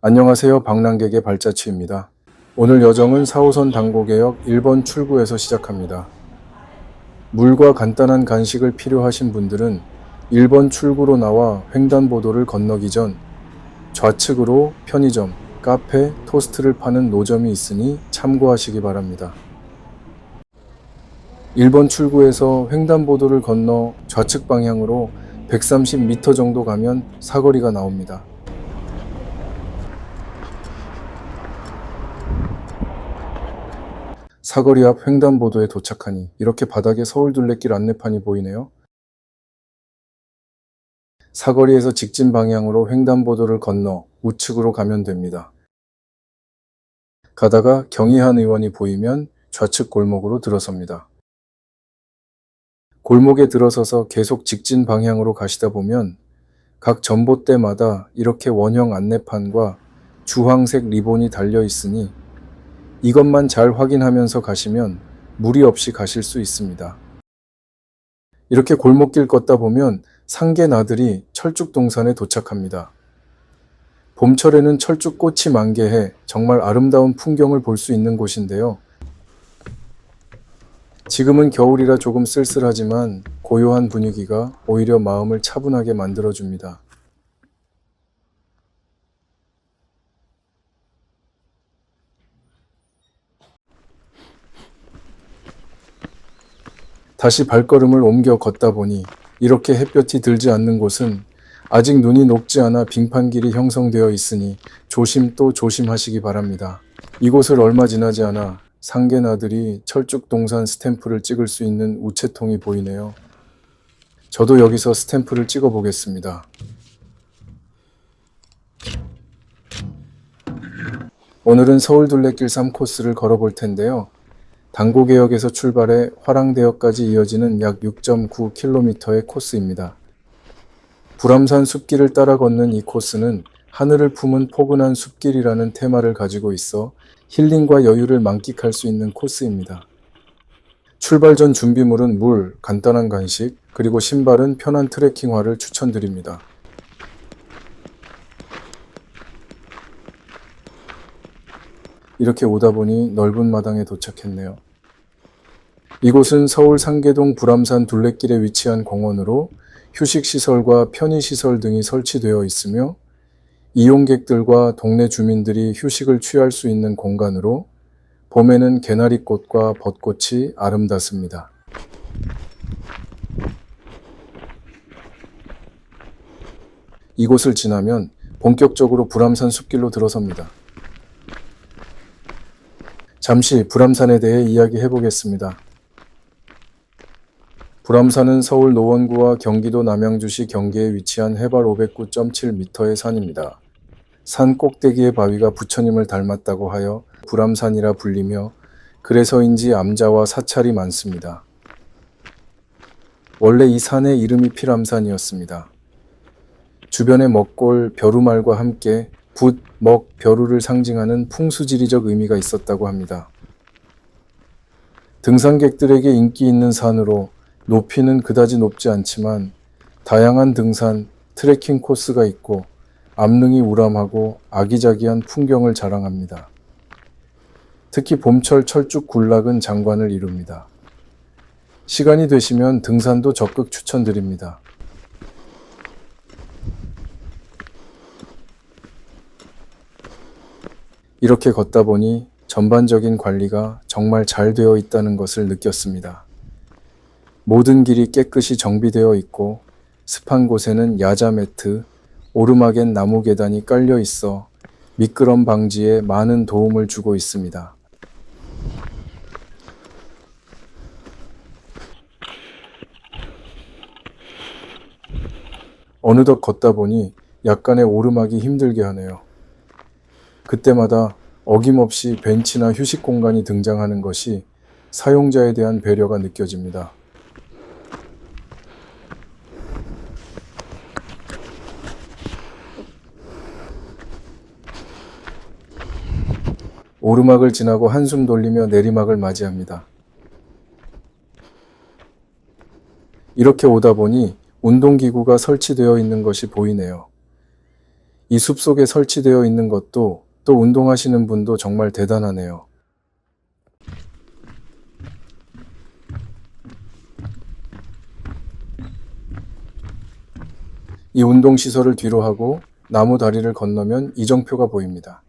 안녕하세요. 방랑객의 발자취입니다. 오늘 여정은 4호선 당고개역 1번 출구에서 시작합니다. 물과 간단한 간식을 필요하신 분들은 1번 출구로 나와 횡단보도를 건너기 전 좌측으로 편의점, 카페, 토스트를 파는 노점이 있으니 참고하시기 바랍니다. 1번 출구에서 횡단보도를 건너 좌측 방향으로 130m 정도 가면 사거리가 나옵니다. 사거리 앞 횡단보도에 도착하니 이렇게 바닥에 서울 둘레길 안내판이 보이네요. 사거리에서 직진 방향으로 횡단보도를 건너 우측으로 가면 됩니다. 가다가 경희한 의원이 보이면 좌측 골목으로 들어섭니다. 골목에 들어서서 계속 직진 방향으로 가시다 보면 각 전봇대마다 이렇게 원형 안내판과 주황색 리본이 달려 있으니 이것만 잘 확인하면서 가시면 무리 없이 가실 수 있습니다. 이렇게 골목길 걷다 보면 상계 나들이 철쭉동산에 도착합니다. 봄철에는 철쭉꽃이 만개해 정말 아름다운 풍경을 볼 수 있는 곳인데요. 지금은 겨울이라 조금 쓸쓸하지만 고요한 분위기가 오히려 마음을 차분하게 만들어줍니다. 다시 발걸음을 옮겨 걷다 보니 이렇게 햇볕이 들지 않는 곳은 아직 눈이 녹지 않아 빙판길이 형성되어 있으니 조심 또 조심하시기 바랍니다. 이곳을 얼마 지나지 않아 상계나들이 철쭉동산 스탬프를 찍을 수 있는 우체통이 보이네요. 저도 여기서 스탬프를 찍어 보겠습니다. 오늘은 서울 둘레길 3코스를 걸어볼 텐데요. 당고개역에서 출발해 화랑대역까지 이어지는 약 6.9km의 코스입니다. 불암산 숲길을 따라 걷는 이 코스는 하늘을 품은 포근한 숲길이라는 테마를 가지고 있어 힐링과 여유를 만끽할 수 있는 코스입니다. 출발 전 준비물은 물, 간단한 간식, 그리고 신발은 편한 트레킹화를 추천드립니다. 이렇게 오다 보니 넓은 마당에 도착했네요. 이곳은 서울 상계동 불암산 둘레길에 위치한 공원으로 휴식시설과 편의시설 등이 설치되어 있으며 이용객들과 동네 주민들이 휴식을 취할 수 있는 공간으로 봄에는 개나리꽃과 벚꽃이 아름답습니다. 이곳을 지나면 본격적으로 불암산 숲길로 들어섭니다. 잠시 불암산에 대해 이야기해 보겠습니다. 불암산은 서울 노원구와 경기도 남양주시 경계에 위치한 해발 509.7m의 산입니다. 산 꼭대기의 바위가 부처님을 닮았다고 하여 불암산이라 불리며 그래서인지 암자와 사찰이 많습니다. 원래 이 산의 이름이 피람산이었습니다. 주변의 먹골, 벼루말과 함께 붓, 먹, 벼루를 상징하는 풍수지리적 의미가 있었다고 합니다. 등산객들에게 인기 있는 산으로 높이는 그다지 높지 않지만 다양한 등산, 트레킹 코스가 있고 암릉이 우람하고 아기자기한 풍경을 자랑합니다. 특히 봄철 철쭉 군락은 장관을 이룹니다. 시간이 되시면 등산도 적극 추천드립니다. 이렇게 걷다 보니 전반적인 관리가 정말 잘 되어 있다는 것을 느꼈습니다. 모든 길이 깨끗이 정비되어 있고 습한 곳에는 야자 매트, 오르막엔 나무 계단이 깔려 있어 미끄럼 방지에 많은 도움을 주고 있습니다. 어느덧 걷다 보니 약간의 오르막이 힘들게 하네요. 그때마다 어김없이 벤치나 휴식 공간이 등장하는 것이 사용자에 대한 배려가 느껴집니다. 오르막을 지나고 한숨 돌리며 내리막을 맞이합니다. 이렇게 오다 보니 운동기구가 설치되어 있는 것이 보이네요. 이 숲속에 설치되어 있는 것도 또 운동하시는 분도 정말 대단하네요. 이 운동시설을 뒤로 하고 나무 다리를 건너면 이정표가 보입니다.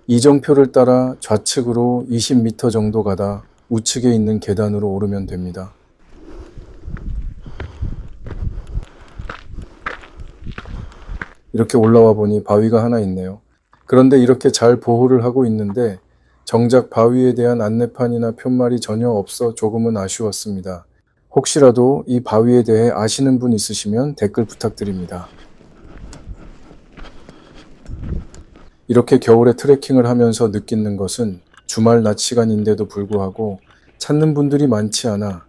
이정표를 따라 좌측으로 20m 정도 가다 우측에 있는 계단으로 오르면 됩니다. 이렇게 올라와 보니 바위가 하나 있네요. 그런데 이렇게 잘 보호를 하고 있는데 정작 바위에 대한 안내판이나 푯말이 전혀 없어 조금은 아쉬웠습니다. 혹시라도 이 바위에 대해 아시는 분 있으시면 댓글 부탁드립니다. 이렇게 겨울에 트레킹을 하면서 느끼는 것은 주말 낮 시간인데도 불구하고 찾는 분들이 많지 않아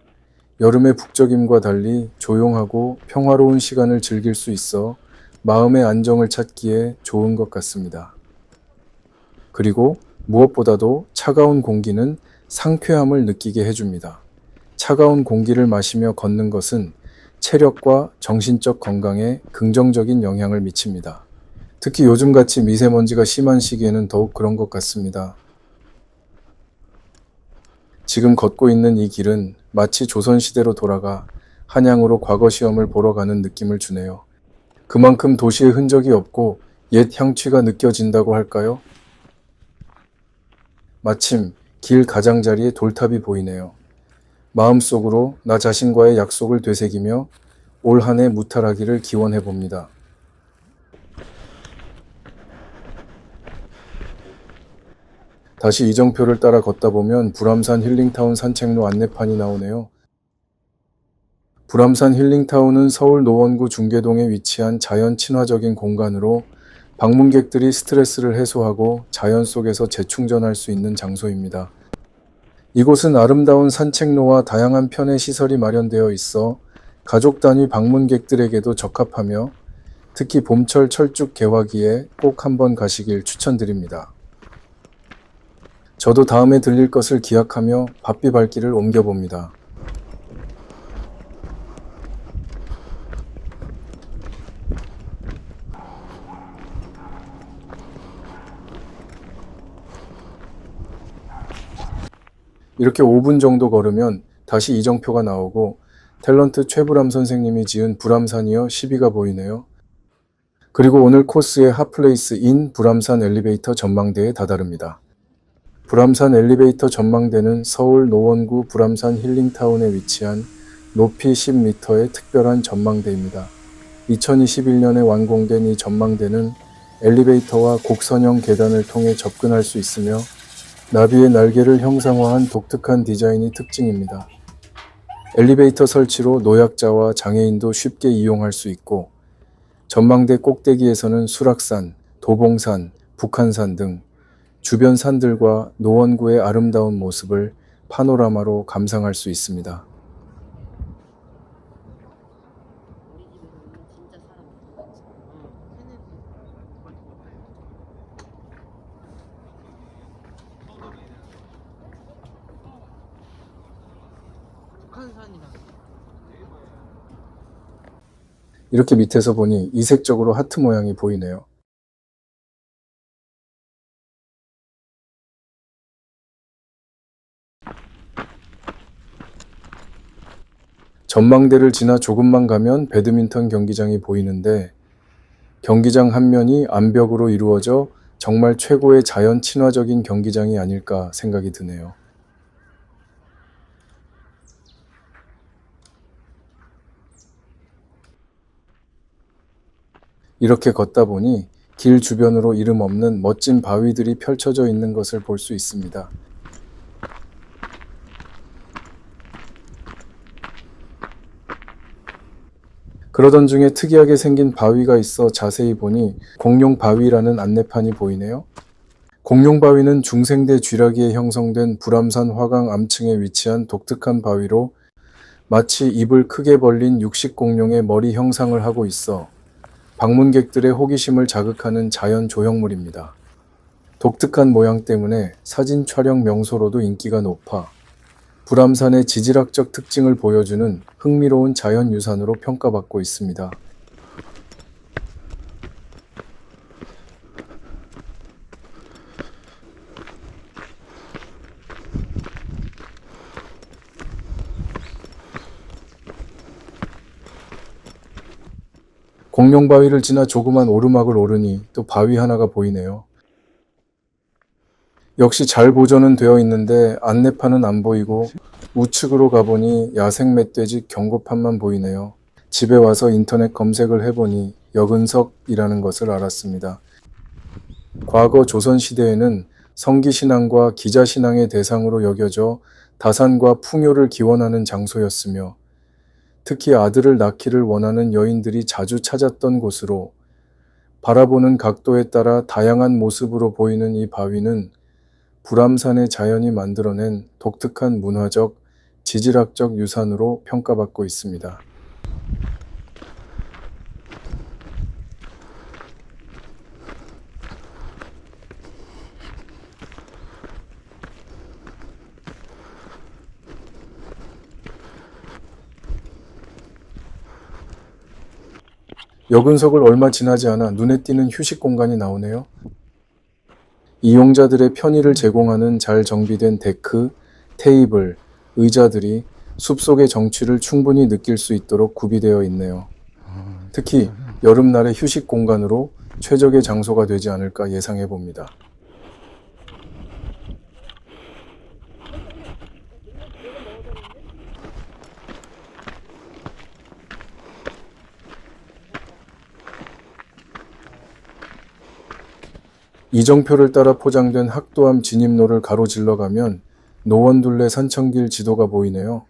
여름의 북적임과 달리 조용하고 평화로운 시간을 즐길 수 있어 마음의 안정을 찾기에 좋은 것 같습니다. 그리고 무엇보다도 차가운 공기는 상쾌함을 느끼게 해줍니다. 차가운 공기를 마시며 걷는 것은 체력과 정신적 건강에 긍정적인 영향을 미칩니다. 특히 요즘같이 미세먼지가 심한 시기에는 더욱 그런 것 같습니다. 지금 걷고 있는 이 길은 마치 조선시대로 돌아가 한양으로 과거 시험을 보러 가는 느낌을 주네요. 그만큼 도시의 흔적이 없고 옛 향취가 느껴진다고 할까요? 마침 길 가장자리에 돌탑이 보이네요. 마음속으로 나 자신과의 약속을 되새기며 올 한 해 무탈하기를 기원해 봅니다. 다시 이정표를 따라 걷다 보면 불암산 힐링타운 산책로 안내판이 나오네요. 불암산 힐링타운은 서울 노원구 중계동에 위치한 자연 친화적인 공간으로 방문객들이 스트레스를 해소하고 자연 속에서 재충전할 수 있는 장소입니다. 이곳은 아름다운 산책로와 다양한 편의 시설이 마련되어 있어 가족 단위 방문객들에게도 적합하며 특히 봄철 철쭉 개화기에 꼭 한번 가시길 추천드립니다. 저도 다음에 들릴 것을 기약하며 바삐 발길을 옮겨봅니다. 이렇게 5분 정도 걸으면 다시 이정표가 나오고 탤런트 최불암 선생님이 지은 불암산이여 시비가 보이네요. 그리고 오늘 코스의 핫플레이스 인 불암산 엘리베이터 전망대에 다다릅니다. 불암산 엘리베이터 전망대는 서울 노원구 불암산 힐링타운에 위치한 높이 10m의 특별한 전망대입니다. 2021년에 완공된 이 전망대는 엘리베이터와 곡선형 계단을 통해 접근할 수 있으며 나비의 날개를 형상화한 독특한 디자인이 특징입니다. 엘리베이터 설치로 노약자와 장애인도 쉽게 이용할 수 있고 전망대 꼭대기에서는 수락산, 도봉산, 북한산 등 주변 산들과 노원구의 아름다운 모습을 파노라마로 감상할 수 있습니다. 이렇게 밑에서 보니 이색적으로 하트 모양이 보이네요. 전망대를 지나 조금만 가면 배드민턴 경기장이 보이는데 경기장 한 면이 암벽으로 이루어져 정말 최고의 자연 친화적인 경기장이 아닐까 생각이 드네요. 이렇게 걷다 보니 길 주변으로 이름 없는 멋진 바위들이 펼쳐져 있는 것을 볼 수 있습니다. 그러던 중에 특이하게 생긴 바위가 있어 자세히 보니 공룡바위라는 안내판이 보이네요. 공룡바위는 중생대 쥐라기에 형성된 불암산 화강 암층에 위치한 독특한 바위로 마치 입을 크게 벌린 육식공룡의 머리 형상을 하고 있어 방문객들의 호기심을 자극하는 자연 조형물입니다. 독특한 모양 때문에 사진 촬영 명소로도 인기가 높아 불암산의 지질학적 특징을 보여주는 흥미로운 자연유산으로 평가받고 있습니다. 공룡 바위를 지나 조그만 오르막을 오르니 또 바위 하나가 보이네요. 역시 잘 보존은 되어 있는데 안내판은 안 보이고 우측으로 가보니 야생 멧돼지 경고판만 보이네요. 집에 와서 인터넷 검색을 해보니 여근석이라는 것을 알았습니다. 과거 조선시대에는 성기신앙과 기자신앙의 대상으로 여겨져 다산과 풍요를 기원하는 장소였으며 특히 아들을 낳기를 원하는 여인들이 자주 찾았던 곳으로 바라보는 각도에 따라 다양한 모습으로 보이는 이 바위는 불암산의 자연이 만들어낸 독특한 문화적, 지질학적 유산으로 평가받고 있습니다. 여근석을 얼마 지나지 않아 눈에 띄는 휴식 공간이 나오네요. 이용자들의 편의를 제공하는 잘 정비된 데크, 테이블, 의자들이 숲속의 정취를 충분히 느낄 수 있도록 구비되어 있네요. 특히 여름날의 휴식 공간으로 최적의 장소가 되지 않을까 예상해 봅니다. 이정표를 따라 포장된 학도암 진입로를 가로질러 가면 노원둘레 산천길 지도가 보이네요.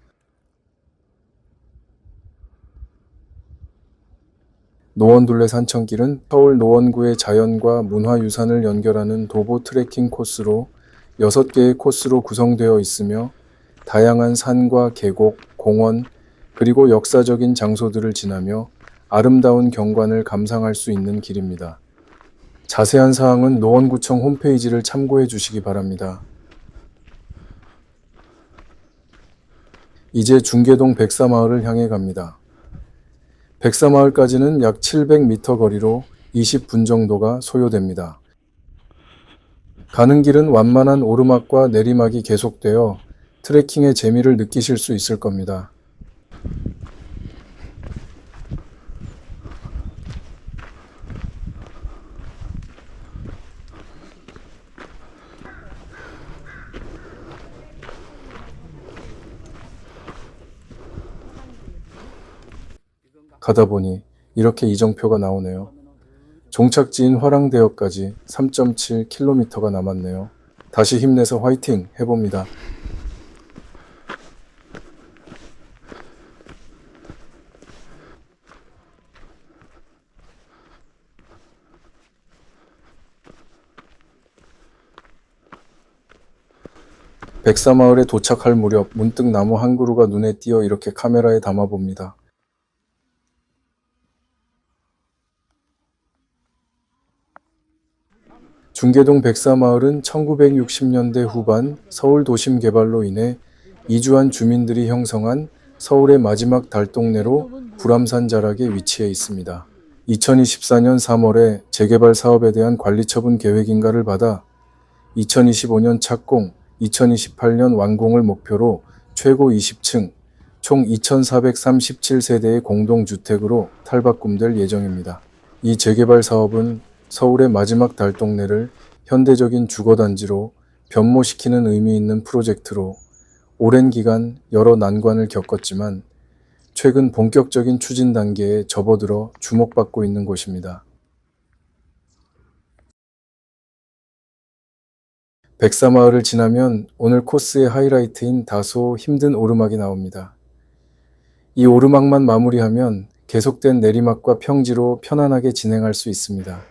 노원둘레 산천길은 서울 노원구의 자연과 문화유산을 연결하는 도보 트레킹 코스로 6개의 코스로 구성되어 있으며 다양한 산과 계곡, 공원, 그리고 역사적인 장소들을 지나며 아름다운 경관을 감상할 수 있는 길입니다. 자세한 사항은 노원구청 홈페이지를 참고해 주시기 바랍니다. 이제 중계동 백사마을을 향해 갑니다. 백사마을까지는 약 700m 거리로 20분 정도가 소요됩니다. 가는 길은 완만한 오르막과 내리막이 계속되어 트레킹의 재미를 느끼실 수 있을 겁니다. 가다 보니 이렇게 이정표가 나오네요. 종착지인 화랑대역까지 3.7km가 남았네요. 다시 힘내서 화이팅 해봅니다. 백사마을에 도착할 무렵 문득 나무 한 그루가 눈에 띄어 이렇게 카메라에 담아봅니다. 중계동 백사마을은 1960년대 후반 서울 도심 개발로 인해 이주한 주민들이 형성한 서울의 마지막 달동네로 불암산 자락에 위치해 있습니다. 2024년 3월에 재개발 사업에 대한 관리처분 계획인가를 받아 2025년 착공, 2028년 완공을 목표로 최고 20층, 총 2,437세대의 공동주택으로 탈바꿈될 예정입니다. 이 재개발 사업은 서울의 마지막 달동네를 현대적인 주거단지로 변모시키는 의미 있는 프로젝트로 오랜 기간 여러 난관을 겪었지만 최근 본격적인 추진 단계에 접어들어 주목받고 있는 곳입니다. 백사마을을 지나면 오늘 코스의 하이라이트인 다소 힘든 오르막이 나옵니다. 이 오르막만 마무리하면 계속된 내리막과 평지로 편안하게 진행할 수 있습니다.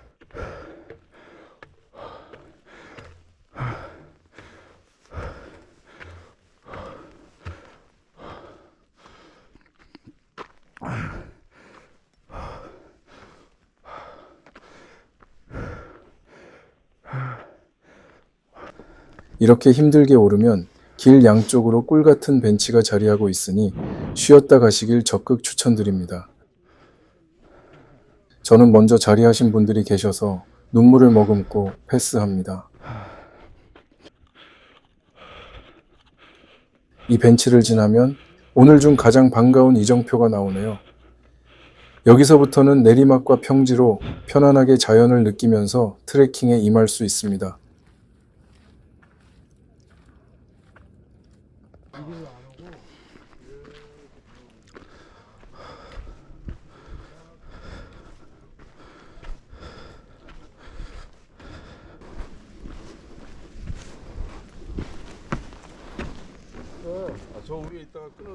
이렇게 힘들게 오르면 길 양쪽으로 꿀 같은 벤치가 자리하고 있으니 쉬었다 가시길 적극 추천드립니다. 저는 먼저 자리하신 분들이 계셔서 눈물을 머금고 패스합니다. 이 벤치를 지나면 오늘 중 가장 반가운 이정표가 나오네요. 여기서부터는 내리막과 평지로 편안하게 자연을 느끼면서 트레킹에 임할 수 있습니다.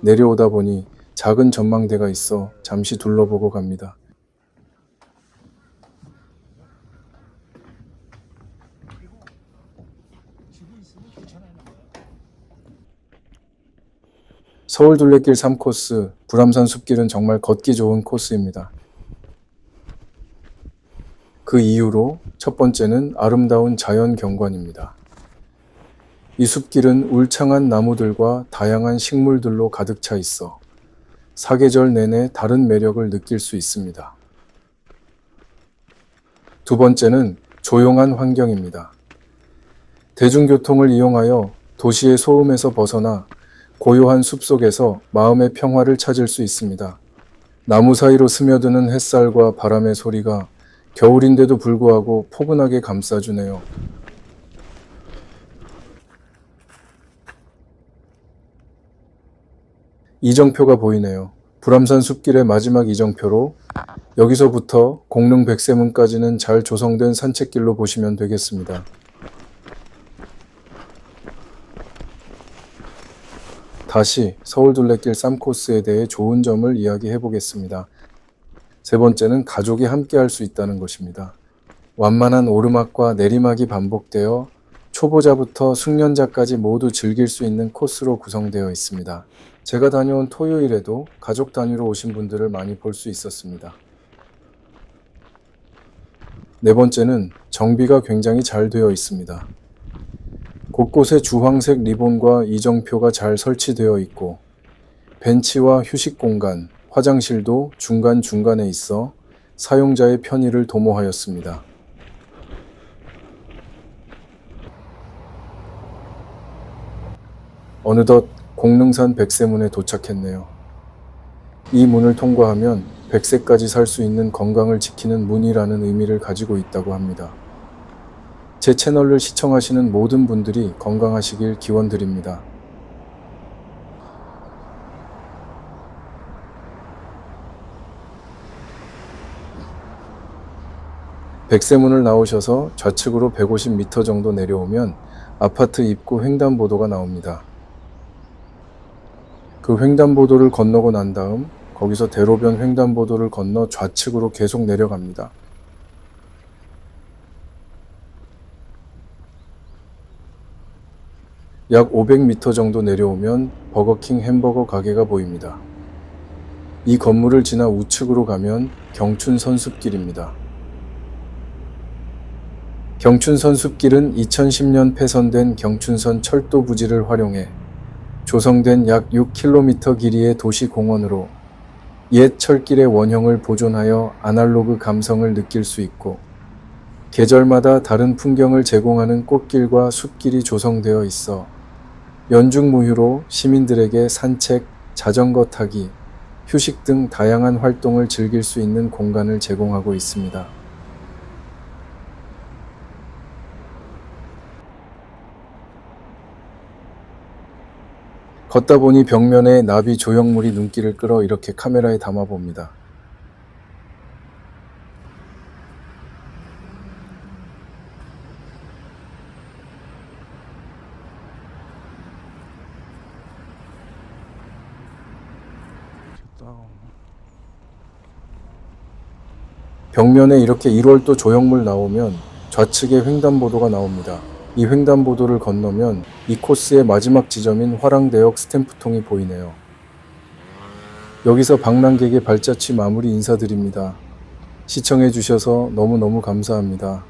내려오다 보니 작은 전망대가 있어 잠시 둘러보고 갑니다. 서울 둘레길 3코스, 불암산 숲길은 정말 걷기 좋은 코스입니다. 그 이유로 첫 번째는 아름다운 자연 경관입니다. 이 숲길은 울창한 나무들과 다양한 식물들로 가득 차 있어 사계절 내내 다른 매력을 느낄 수 있습니다. 두 번째는 조용한 환경입니다. 대중교통을 이용하여 도시의 소음에서 벗어나 고요한 숲속에서 마음의 평화를 찾을 수 있습니다. 나무 사이로 스며드는 햇살과 바람의 소리가 겨울인데도 불구하고 포근하게 감싸주네요. 이정표가 보이네요. 불암산 숲길의 마지막 이정표로 여기서부터 공릉 백세문까지는 잘 조성된 산책길로 보시면 되겠습니다. 다시 서울 둘레길 3코스에 대해 좋은 점을 이야기해 보겠습니다. 세 번째는 가족이 함께 할 수 있다는 것입니다. 완만한 오르막과 내리막이 반복되어 초보자부터 숙련자까지 모두 즐길 수 있는 코스로 구성되어 있습니다. 제가 다녀온 토요일에도 가족 단위로 오신 분들을 많이 볼 수 있었습니다. 네 번째는 정비가 굉장히 잘 되어 있습니다. 곳곳에 주황색 리본과 이정표가 잘 설치되어 있고 벤치와 휴식 공간, 화장실도 중간중간에 있어 사용자의 편의를 도모하였습니다. 어느덧 공릉산 백세문에 도착했네요. 이 문을 통과하면 100세까지 살 수 있는 건강을 지키는 문이라는 의미를 가지고 있다고 합니다. 제 채널을 시청하시는 모든 분들이 건강하시길 기원드립니다. 백세문을 나오셔서 좌측으로 150m 정도 내려오면 아파트 입구 횡단보도가 나옵니다. 그 횡단보도를 건너고 난 다음 거기서 대로변 횡단보도를 건너 좌측으로 계속 내려갑니다. 약 500m 정도 내려오면 버거킹 햄버거 가게가 보입니다. 이 건물을 지나 우측으로 가면 경춘선 숲길입니다. 경춘선 숲길은 2010년 폐선된 경춘선 철도 부지를 활용해 조성된 약 6km 길이의 도시공원으로 옛 철길의 원형을 보존하여 아날로그 감성을 느낄 수 있고 계절마다 다른 풍경을 제공하는 꽃길과 숲길이 조성되어 있어 연중무휴로 시민들에게 산책, 자전거 타기, 휴식 등 다양한 활동을 즐길 수 있는 공간을 제공하고 있습니다. 걷다 보니 벽면에 나비 조형물이 눈길을 끌어 이렇게 카메라에 담아봅니다. 벽면에 이렇게 1월도 조형물 나오면 좌측에 횡단보도가 나옵니다. 이 횡단보도를 건너면 이 코스의 마지막 지점인 화랑대역 스탬프통이 보이네요. 여기서 방랑객의 발자취 마무리 인사드립니다. 시청해 주셔서 너무너무 감사합니다.